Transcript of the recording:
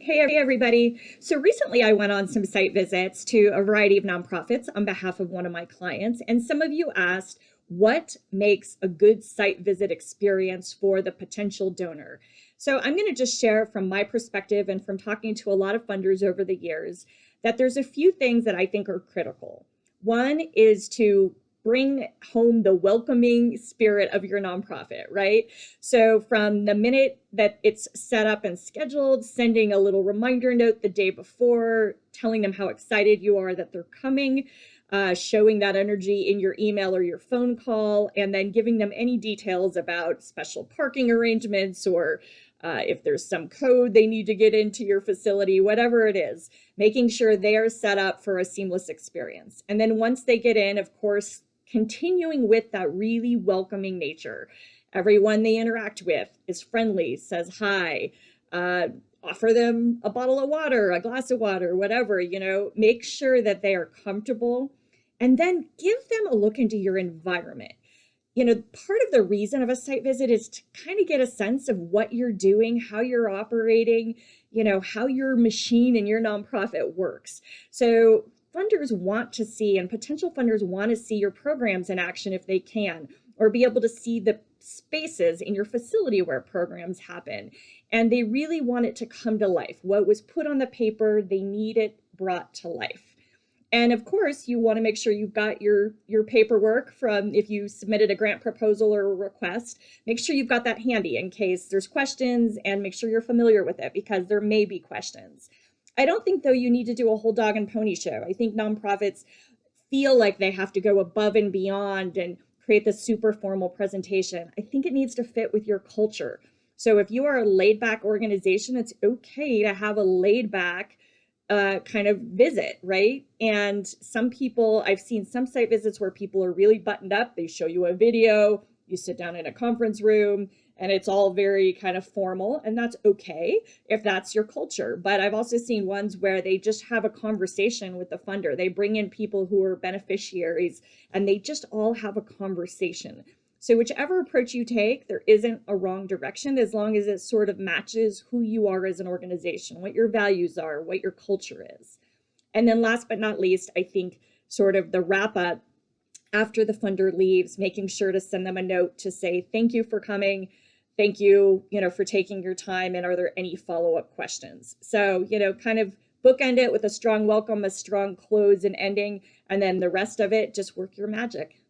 Hey everybody. So recently I went on some site visits to a variety of nonprofits on behalf of one of my clients, and some of you asked what makes a good site visit experience for the potential donor. So I'm going to just share from my perspective and from talking to a lot of funders over the years that there's a few things that I think are critical. One is to bring home the welcoming spirit of your nonprofit, right? So from the minute that it's set up and scheduled, sending a little reminder note the day before, telling them how excited you are that they're coming, showing that energy in your email or your phone call, and then giving them any details about special parking arrangements or if there's some code they need to get into your facility, whatever it is, making sure they are set up for a seamless experience. And then once they get in, of course, continuing with that really welcoming nature. Everyone they interact with is friendly, says hi, offer them a bottle of water, a glass of water, whatever, make sure that they are comfortable, and then give them a look into your environment. Part of the reason of a site visit is to kind of get a sense of what you're doing, how you're operating, how your machine and your nonprofit works. So funders want to see, and potential funders want to see your programs in action if they can, or be able to see the spaces in your facility where programs happen. And they really want it to come to life. What was put on the paper, they need it brought to life. And of course, you want to make sure you've got your paperwork from if you submitted a grant proposal or a request. Make sure you've got that handy in case there's questions, and make sure you're familiar with it because there may be questions. I don't think, though, you need to do a whole dog and pony show. I think nonprofits feel like they have to go above and beyond and create this super formal presentation. I think it needs to fit with your culture. So if you are a laid back organization, it's okay to have a laid back kind of visit, right? And some people, I've seen some site visits where people are really buttoned up. They show you a video, you sit down in a conference room, and it's all very kind of formal, and that's okay if that's your culture. But I've also seen ones where they just have a conversation with the funder. They bring in people who are beneficiaries, and they just all have a conversation. So whichever approach you take, there isn't a wrong direction as long as it sort of matches who you are as an organization, what your values are, what your culture is. And then last but not least, I think sort of the wrap up after the funder leaves, making sure to send them a note to say, thank you for coming. Thank you, for taking your time. And are there any follow-up questions? So, kind of bookend it with a strong welcome, a strong close and ending, and then the rest of it, just work your magic.